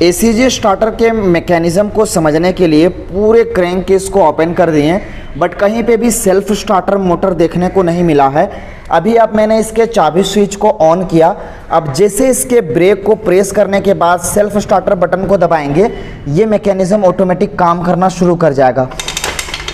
ACG starter के mechanism को समझने के लिए पूरे क्रैंक केस को ओपन कर दिए, बट कहीं पे भी सेल्फ स्टार्टर मोटर देखने को नहीं मिला है। अभी अब मैंने इसके चाबी स्विच को ऑन किया। अब जैसे इसके ब्रेक को प्रेस करने के बाद सेल्फ स्टार्टर बटन को दबाएंगे, ये मैकेनिज़्म ऑटोमेटिक काम करना शुरू कर जाएगा।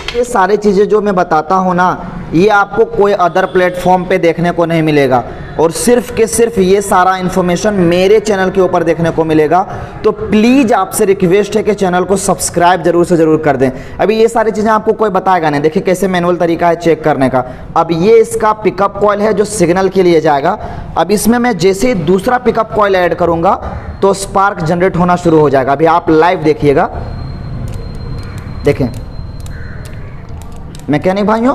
ये सारी चीज़ें जो मैं बताता हूँ ना, ये आपको कोई अदर प्लेटफॉर्म पे देखने को नहीं मिलेगा, और सिर्फ के सिर्फ ये सारा इन्फॉर्मेशन मेरे चैनल के ऊपर देखने को मिलेगा। तो प्लीज़ आपसे रिक्वेस्ट है कि चैनल को सब्सक्राइब जरूर से ज़रूर कर दें। अभी ये सारी चीज़ें आपको कोई बताएगा नहीं। देखिए कैसे मैनुअल तरीका है चेक करने का। अब ये इसका पिकअप कॉइल है जो सिग्नल के लिए जाएगा। अब इसमें मैं जैसे ही दूसरा पिकअप कॉइल ऐड करूँगा तो स्पार्क जनरेट होना शुरू हो जाएगा। अभी आप लाइव देखिएगा, देखें मैकेनिक भाइयों,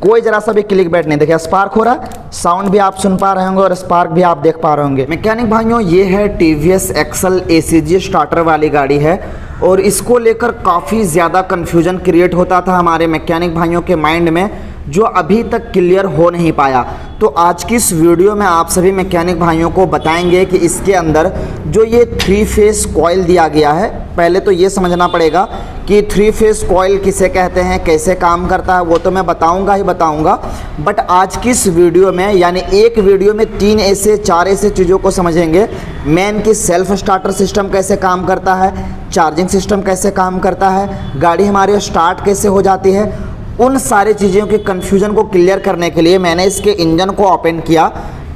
कोई जरा सा भी क्लिक बैट नहीं। देखिए स्पार्क हो रहा है, साउंड भी आप सुन पा रहे होंगे और स्पार्क भी आप देख पा रहे होंगे। मैकेनिक भाइयों, ये है टीवीएस एक्सल एसीजी स्टार्टर वाली गाड़ी है, और इसको लेकर काफ़ी ज़्यादा कन्फ्यूजन क्रिएट होता था हमारे मैकेनिक भाइयों के माइंड में, जो अभी तक क्लियर हो नहीं पाया। तो आज की इस वीडियो में आप सभी मैकेनिक भाइयों को बताएंगे कि इसके अंदर जो ये 3 फेस कॉइल दिया गया है, पहले तो ये समझना पड़ेगा कि 3 फेस कॉइल किसे कहते हैं, कैसे काम करता है, वो तो मैं बताऊंगा ही बताऊंगा। बट आज की इस वीडियो में, यानी एक वीडियो में 4 ऐसे चीज़ों को समझेंगे। मेन की सेल्फ स्टार्टर सिस्टम कैसे काम करता है, चार्जिंग सिस्टम कैसे काम करता है, गाड़ी हमारी स्टार्ट कैसे हो जाती है, उन सारी चीज़ों के कन्फ्यूजन को क्लियर करने के लिए मैंने इसके इंजन को ओपन किया।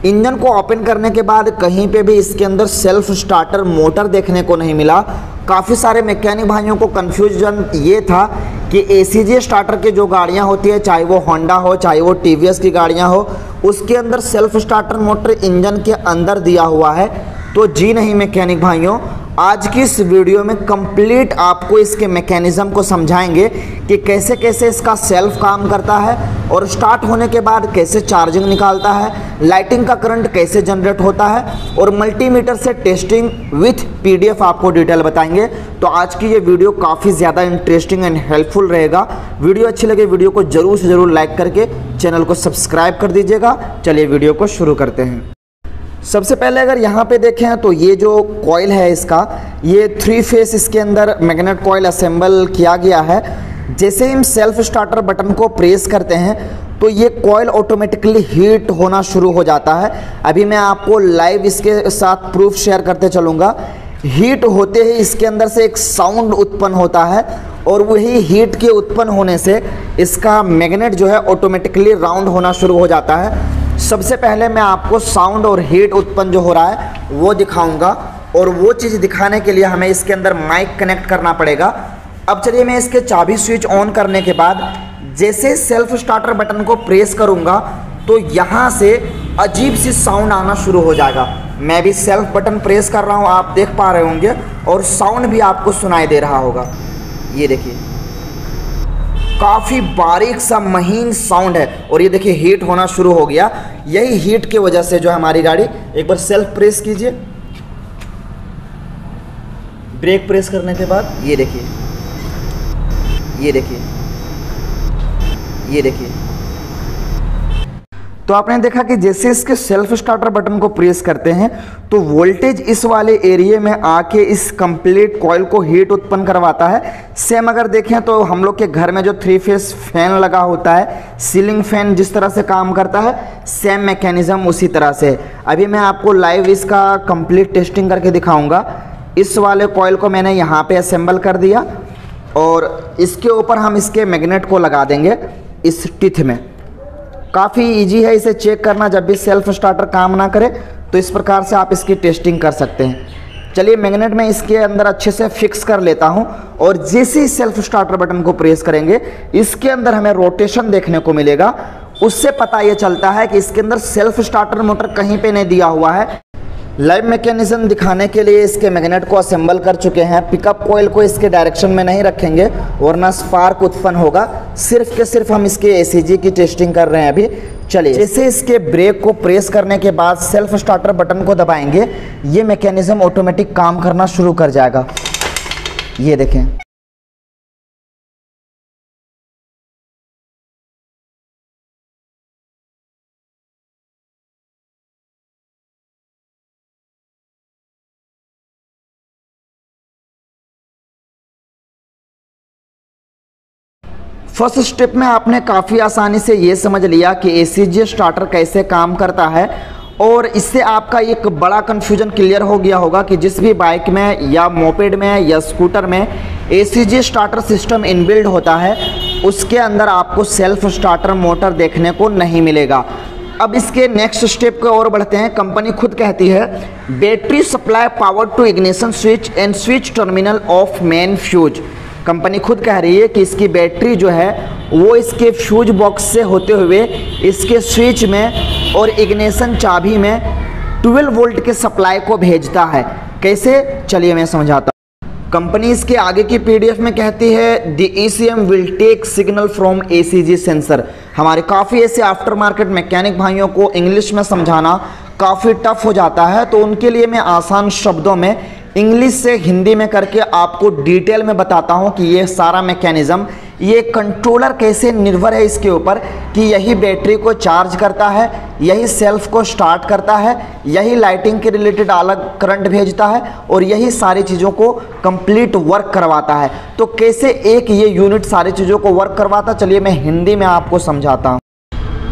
इंजन को ओपन करने के बाद कहीं पे भी इसके अंदर सेल्फ स्टार्टर मोटर देखने को नहीं मिला। काफ़ी सारे मैकेनिक भाइयों को कन्फ्यूजन ये था कि एसीजी स्टार्टर की जो गाड़ियाँ होती है, चाहे वो होंडा हो चाहे वो टीवीएस की गाड़ियाँ हो, उसके अंदर सेल्फ स्टार्टर मोटर इंजन के अंदर दिया हुआ है। तो जी नहीं मैकेनिक भाइयों, आज की इस वीडियो में कंप्लीट आपको इसके मैकेनिज़्म को समझाएंगे कि कैसे कैसे इसका सेल्फ काम करता है, और स्टार्ट होने के बाद कैसे चार्जिंग निकालता है, लाइटिंग का करंट कैसे जनरेट होता है, और मल्टीमीटर से टेस्टिंग विथ पीडीएफ आपको डिटेल बताएंगे। तो आज की ये वीडियो काफ़ी ज़्यादा इंटरेस्टिंग एंड हेल्पफुल रहेगा। वीडियो अच्छी लगे वीडियो को ज़रूर से ज़रूर लाइक करके चैनल को सब्सक्राइब कर दीजिएगा। चलिए वीडियो को शुरू करते हैं। सबसे पहले अगर यहाँ पे देखें तो ये जो कॉइल है इसका, ये 3 फेस इसके अंदर मैग्नेट कॉइल असेंबल किया गया है। जैसे ही हम सेल्फ स्टार्टर बटन को प्रेस करते हैं तो ये कॉइल ऑटोमेटिकली हीट होना शुरू हो जाता है। अभी मैं आपको लाइव इसके साथ प्रूफ शेयर करते चलूँगा। हीट होते ही इसके अंदर से एक साउंड उत्पन्न होता है, और वही हीट के उत्पन्न होने से इसका मैग्नेट जो है ऑटोमेटिकली राउंड होना शुरू हो जाता है। सबसे पहले मैं आपको साउंड और हीट उत्पन्न जो हो रहा है वो दिखाऊंगा, और वो चीज़ दिखाने के लिए हमें इसके अंदर माइक कनेक्ट करना पड़ेगा। अब चलिए मैं इसके चाबी स्विच ऑन करने के बाद जैसे सेल्फ स्टार्टर बटन को प्रेस करूंगा तो यहाँ से अजीब सी साउंड आना शुरू हो जाएगा। मैं भी सेल्फ बटन प्रेस कर रहा हूँ, आप देख पा रहे होंगे, और साउंड भी आपको सुनाई दे रहा होगा। ये देखिए काफ़ी बारीक सा महीन साउंड है, और ये देखिए हीट होना शुरू हो गया। यही हीट की वजह से जो हमारी गाड़ी, एक बार सेल्फ प्रेस कीजिए, ब्रेक प्रेस करने के बाद ये देखिए, ये देखिए, ये देखिए। तो आपने देखा कि जैसे इसके सेल्फ स्टार्टर बटन को प्रेस करते हैं तो वोल्टेज इस वाले एरिया में आके इस कंप्लीट कॉइल को हीट उत्पन्न करवाता है। सेम अगर देखें तो हम लोग के घर में जो 3 फेस फैन लगा होता है, सीलिंग फैन जिस तरह से काम करता है, सेम मैकेनिज्म उसी तरह से। अभी मैं आपको लाइव इसका कंप्लीट टेस्टिंग करके दिखाऊंगा। इस वाले कॉइल को मैंने यहाँ पे असेंबल कर दिया, और इसके ऊपर हम इसके मैग्नेट को लगा देंगे इस टिथ में। काफ़ी इजी है इसे चेक करना। जब भी सेल्फ स्टार्टर काम ना करे तो इस प्रकार से आप इसकी टेस्टिंग कर सकते हैं। चलिए मैग्नेट में इसके अंदर अच्छे से फिक्स कर लेता हूं, और जैसे ही सेल्फ स्टार्टर बटन को प्रेस करेंगे इसके अंदर हमें रोटेशन देखने को मिलेगा। उससे पता ये चलता है कि इसके अंदर सेल्फ स्टार्टर मोटर कहीं पे नहीं दिया हुआ है। लाइव मैकेनिज्म दिखाने के लिए इसके मैग्नेट को असेंबल कर चुके हैं। पिकअप कॉइल को इसके डायरेक्शन में नहीं रखेंगे वरना स्पार्क उत्पन्न होगा। सिर्फ के सिर्फ हम इसके एसीजी की टेस्टिंग कर रहे हैं अभी। चलिए जैसे इसके ब्रेक को प्रेस करने के बाद सेल्फ स्टार्टर बटन को दबाएंगे, ये मैकेनिज्म ऑटोमेटिक काम करना शुरू कर जाएगा। ये देखें। फर्स्ट स्टेप में आपने काफ़ी आसानी से ये समझ लिया कि ACG स्टार्टर कैसे काम करता है, और इससे आपका एक बड़ा कन्फ्यूजन क्लियर हो गया होगा कि जिस भी बाइक में या मोपेड में या स्कूटर में ACG स्टार्टर सिस्टम इनबिल्ड होता है उसके अंदर आपको सेल्फ स्टार्टर मोटर देखने को नहीं मिलेगा। अब इसके नेक्स्ट स्टेप को और बढ़ते हैं। कंपनी खुद कहती है battery supply power to ignition switch and switch terminal of main fuse. Company खुद कह रही है कि इसकी बैटरी जो है वो इसके फ्यूज बॉक्स से होते हुए इसके स्विच में और इग्निशन चाबी में 12 वोल्ट के सप्लाई को भेजता है। कैसे, चलिए मैं समझाता हूँ। कंपनी इसके आगे की PDF में कहती है the ECM will take signal from ACG sensor. हमारे काफ़ी ऐसे आफ्टर मार्केट मैकेनिक भाइयों को इंग्लिश में समझाना काफ़ी टफ हो जाता है, तो उनके लिए मैं आसान शब्दों में इंग्लिश से हिंदी में करके आपको डिटेल में बताता हूं कि ये सारा मैकेनिज्म, ये कंट्रोलर कैसे निर्भर है इसके ऊपर कि यही बैटरी को चार्ज करता है, यही सेल्फ को स्टार्ट करता है, यही लाइटिंग के रिलेटेड अलग करंट भेजता है और यही सारी चीज़ों को कंप्लीट वर्क करवाता है। तो कैसे एक ये यूनिट सारी चीज़ों को वर्क करवाता, चलिए मैं हिंदी में आपको समझाता हूँ।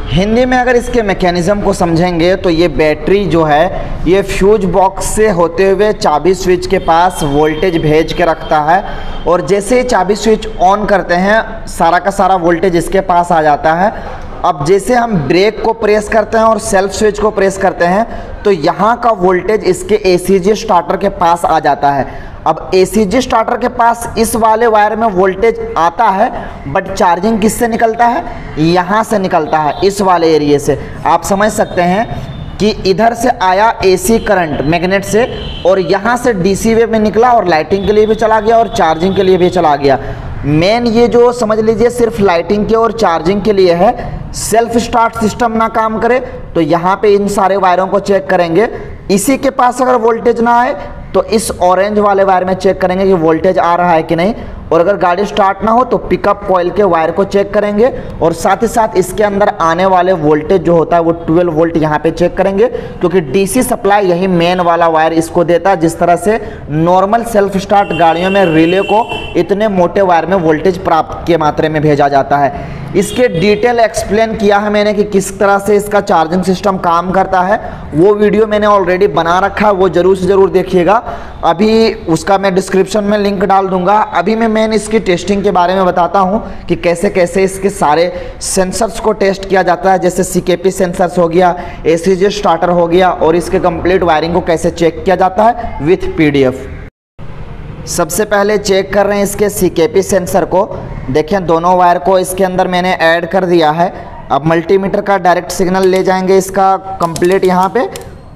हिंदी में अगर इसके मैकेनिज्म को समझेंगे तो ये बैटरी जो है ये फ्यूज बॉक्स से होते हुए चाबी स्विच के पास वोल्टेज भेज के रखता है, और जैसे ही चाबी स्विच ऑन करते हैं सारा का सारा वोल्टेज इसके पास आ जाता है। अब जैसे हम ब्रेक को प्रेस करते हैं और सेल्फ स्विच को प्रेस करते हैं तो यहाँ का वोल्टेज इसके ACG स्टार्टर के पास आ जाता है। अब ACG स्टार्टर के पास इस वाले वायर में वोल्टेज आता है, बट चार्जिंग किससे निकलता है, यहाँ से निकलता है, इस वाले एरिया से। आप समझ सकते हैं कि इधर से आया AC करंट मैग्नेट से और यहाँ से DC वे में निकला और लाइटिंग के लिए भी चला गया और चार्जिंग के लिए भी चला गया। मेन ये जो समझ लीजिए सिर्फ लाइटिंग के और चार्जिंग के लिए है। सेल्फ स्टार्ट सिस्टम ना काम करे तो यहाँ पे इन सारे वायरों को चेक करेंगे, इसी के पास अगर वोल्टेज ना आए तो इस ऑरेंज वाले वायर में चेक करेंगे कि वोल्टेज आ रहा है कि नहीं, और अगर गाड़ी स्टार्ट ना हो तो पिकअप कॉइल के वायर को चेक करेंगे और साथ ही साथ इसके अंदर आने वाले वोल्टेज जो होता है वो 12 वोल्ट यहाँ पे चेक करेंगे, क्योंकि DC सप्लाई यही मेन वाला वायर इसको देता है। जिस तरह से नॉर्मल सेल्फ स्टार्ट गाड़ियों में रिले को इतने मोटे वायर में वोल्टेज प्राप्त के मात्रा में भेजा जाता है। इसके डिटेल एक्सप्लेन किया है मैंने कि किस तरह से इसका चार्जिंग सिस्टम काम करता है, वो वीडियो मैंने ऑलरेडी बना रखा है, वो जरूर से ज़रूर देखिएगा। अभी उसका मैं डिस्क्रिप्शन में लिंक डाल दूंगा। अभी मैं इसकी टेस्टिंग के बारे में बताता हूं कि कैसे कैसे इसके सारे सेंसर्स को टेस्ट किया जाता है, जैसे CKP सेंसर्स हो गया, ACG स्टार्टर हो गया, और इसके कंप्लीट वायरिंग को कैसे चेक किया जाता है विथ PDF। सबसे पहले चेक कर रहे हैं इसके CKP सेंसर को। देखें दोनों वायर को इसके अंदर मैंने ऐड कर दिया है। अब मल्टीमीटर का डायरेक्ट सिग्नल ले जाएंगे इसका कंप्लीट यहाँ पे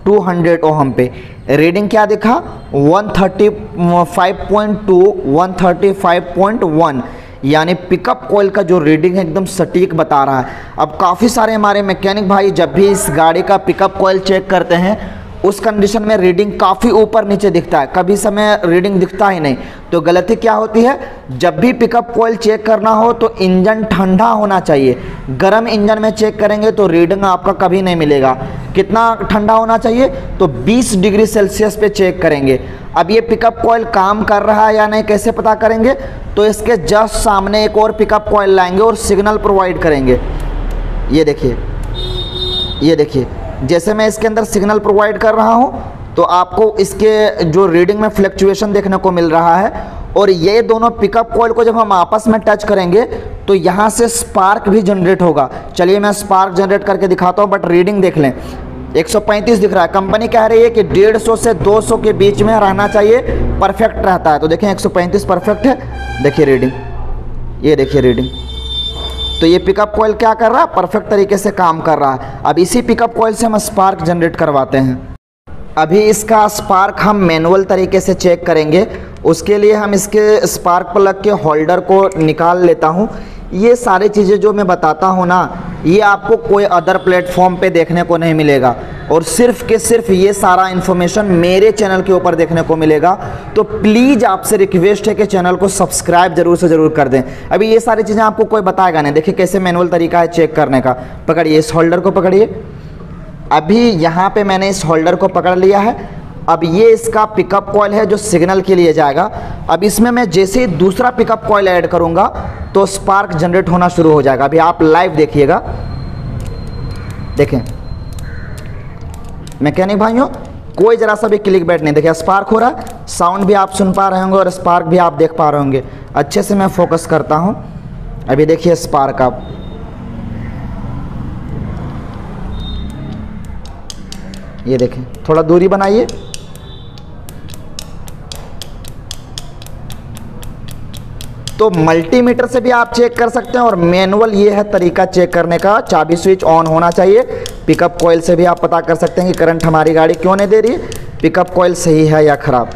200 ओहम पे। रीडिंग क्या दिखा 135.2 135.1, यानी पिकअप कॉइल का जो रीडिंग है एकदम सटीक बता रहा है। अब काफ़ी सारे हमारे मैकेनिक भाई जब भी इस गाड़ी का पिकअप कॉइल चेक करते हैं उस कंडीशन में रीडिंग काफ़ी ऊपर नीचे दिखता है, कभी समय रीडिंग दिखता ही नहीं। तो गलती क्या होती है, जब भी पिकअप कॉइल चेक करना हो तो इंजन ठंडा होना चाहिए। गर्म इंजन में चेक करेंगे तो रीडिंग आपका कभी नहीं मिलेगा। कितना ठंडा होना चाहिए, तो 20 डिग्री सेल्सियस पे चेक करेंगे। अब ये पिकअप कॉइल काम कर रहा है या नहीं कैसे पता करेंगे, तो इसके जस्ट सामने एक और पिकअप कॉइल लाएंगे और सिग्नल प्रोवाइड करेंगे। ये देखिए, ये देखिए, जैसे मैं इसके अंदर सिग्नल प्रोवाइड कर रहा हूं तो आपको इसके जो रीडिंग में फ्लक्चुएशन देखने को मिल रहा है। और ये दोनों पिकअप कॉइल को जब हम आपस में टच करेंगे तो यहाँ से स्पार्क भी जनरेट होगा। चलिए मैं स्पार्क जनरेट करके दिखाता हूँ, बट रीडिंग देख लें 135 दिख रहा है। कंपनी कह रही है कि 150 से 200 के बीच में रहना चाहिए, परफेक्ट रहता है। तो देखें 135 परफेक्ट है, देखिए रीडिंग, ये देखिए रीडिंग। तो ये पिकअप कॉइल क्या कर रहा है, परफेक्ट तरीके से काम कर रहा है। अब इसी पिकअप कॉइल से हम स्पार्क जनरेट करवाते हैं। अभी इसका स्पार्क हम मैनुअल तरीके से चेक करेंगे। उसके लिए हम इसके स्पार्क प्लग के होल्डर को निकाल लेता हूँ। ये सारी चीज़ें जो मैं बताता हूँ ना, ये आपको कोई अदर प्लेटफॉर्म पे देखने को नहीं मिलेगा, और सिर्फ के सिर्फ ये सारा इन्फॉर्मेशन मेरे चैनल के ऊपर देखने को मिलेगा। तो प्लीज़ आपसे रिक्वेस्ट है कि चैनल को सब्सक्राइब जरूर से ज़रूर कर दें। अभी ये सारी चीज़ें आपको कोई बताएगा नहीं। देखिए कैसे मैनुअल तरीका है चेक करने का। पकड़िए, इस होल्डर को पकड़िए। अभी यहाँ पे मैंने इस होल्डर को पकड़ लिया है। अब ये इसका पिकअप कॉइल है जो सिग्नल के लिए जाएगा। अब इसमें मैं जैसे ही दूसरा पिकअप कॉइल ऐड करूंगा तो स्पार्क जनरेट होना शुरू हो जाएगा। अभी आप लाइव देखिएगा, देखें मैकेनिक भाइयों, कोई जरा सा भी क्लिक बैट नहीं, देखिए स्पार्क हो रहा है, साउंड भी आप सुन पा रहे होंगे और स्पार्क भी आप देख पा रहे होंगे। अच्छे से मैं फोकस करता हूं, अभी देखिए स्पार्क आप, ये देखें, थोड़ा दूरी बनाइए, तो मल्टीमीटर से भी आप चेक कर सकते हैं और मैनुअल ये है तरीका चेक करने का। चाबी स्विच ऑन होना चाहिए। पिकअप कॉइल से भी आप पता कर सकते हैं कि करंट हमारी गाड़ी क्यों नहीं दे रही है, पिकअप कॉइल सही है या खराब।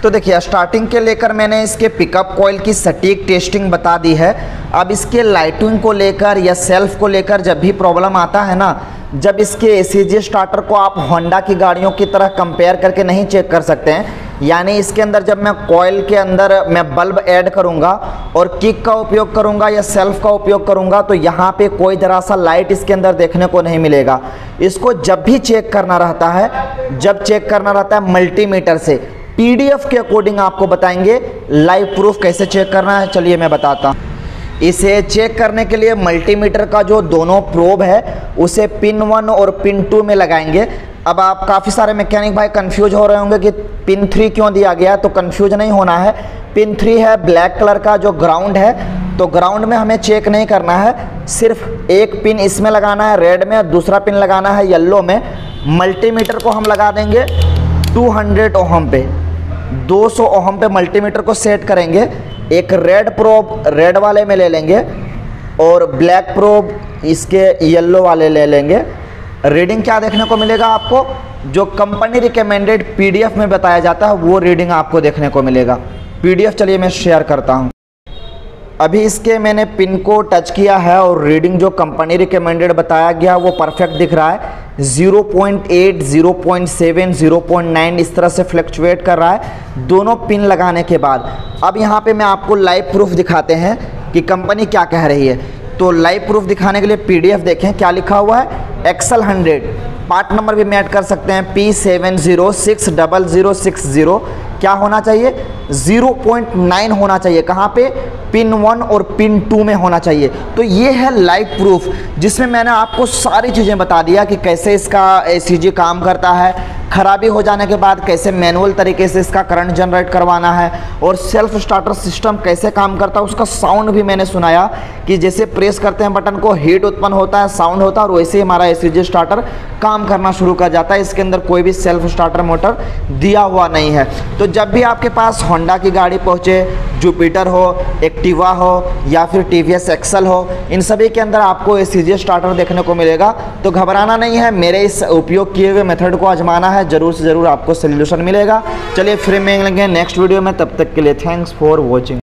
तो देखिए स्टार्टिंग के लेकर मैंने इसके पिकअप कॉइल की सटीक टेस्टिंग बता दी है। अब इसके लाइटिंग को लेकर या सेल्फ को लेकर जब भी प्रॉब्लम आता है ना, जब इसके एसीजी स्टार्टर को आप होंडा की गाड़ियों की तरह कंपेयर करके नहीं चेक कर सकते हैं, यानी इसके अंदर जब मैं कॉइल के अंदर मैं बल्ब ऐड करूंगा और किक का उपयोग करूंगा या सेल्फ का उपयोग करूंगा तो यहाँ पे कोई जरा सा लाइट इसके अंदर देखने को नहीं मिलेगा। इसको जब भी चेक करना रहता है, जब चेक करना रहता है मल्टीमीटर से, पीडीएफ के अकॉर्डिंग आपको बताएंगे लाइव प्रूफ कैसे चेक करना है। चलिए मैं बताता हूँ। इसे चेक करने के लिए मल्टीमीटर का जो दोनों प्रोब है उसे पिन 1 और पिन 2 में लगाएंगे। अब आप काफ़ी सारे मैकेनिक भाई कंफ्यूज हो रहे होंगे कि पिन 3 क्यों दिया गया, तो कंफ्यूज नहीं होना है। पिन 3 है ब्लैक कलर का जो ग्राउंड है, तो ग्राउंड में हमें चेक नहीं करना है, सिर्फ एक पिन इसमें लगाना है रेड में और दूसरा पिन लगाना है येलो में। मल्टीमीटर को हम लगा देंगे 200 ओहम पे, 200 ओहम पे मल्टीमीटर को सेट करेंगे। एक रेड प्रोब रेड वाले में ले लेंगे और ब्लैक प्रोब इसके येलो वाले ले लेंगे। रीडिंग क्या देखने को मिलेगा आपको, जो कंपनी रिकमेंडेड पीडीएफ में बताया जाता है वो रीडिंग आपको देखने को मिलेगा। पीडीएफ चलिए मैं शेयर करता हूं। अभी इसके मैंने पिन को टच किया है और रीडिंग जो कंपनी रिकमेंडेड बताया गया वो परफेक्ट दिख रहा है। 0.8, 0.7, 0.9 इस तरह से फ्लक्चुएट कर रहा है दोनों पिन लगाने के बाद। अब यहाँ पे मैं आपको लाइव प्रूफ दिखाते हैं कि कंपनी क्या कह रही है। तो लाइव प्रूफ दिखाने के लिए पीडीएफ देखें क्या लिखा हुआ है। एक्सल 100 पार्ट नंबर भी मैच कर सकते हैं, P70600060। क्या होना चाहिए, 0.9 होना चाहिए। कहाँ पे, पिन 1 और पिन 2 में होना चाहिए। तो ये है लाइव प्रूफ जिसमें मैंने आपको सारी चीज़ें बता दिया कि कैसे इसका एसीजी काम करता है, खराबी हो जाने के बाद कैसे मैनुअल तरीके से इसका करंट जनरेट करवाना है, और सेल्फ स्टार्टर सिस्टम कैसे काम करता है उसका साउंड भी मैंने सुनाया कि जैसे प्रेस करते हैं बटन को हीट उत्पन्न होता है, साउंड होता है, और वैसे ही हमारा एसीजी स्टार्टर काम करना शुरू कर जाता है। इसके अंदर कोई भी सेल्फ स्टार्टर मोटर दिया हुआ नहीं है। तो जब भी आपके पास होंडा की गाड़ी पहुँचे, जुपिटर हो, एक्टिवा हो या फिर टीवीएस एक्सल हो, इन सभी के अंदर आपको एसीजी स्टार्टर देखने को मिलेगा। तो घबराना नहीं है, मेरे इस उपयोग किए हुए मेथड को आजमाना है, जरूर से जरूर आपको सोल्यूशन मिलेगा। चलिए फिर मिलेंगे नेक्स्ट वीडियो में, तब तक के लिए थैंक्स फॉर वॉचिंग।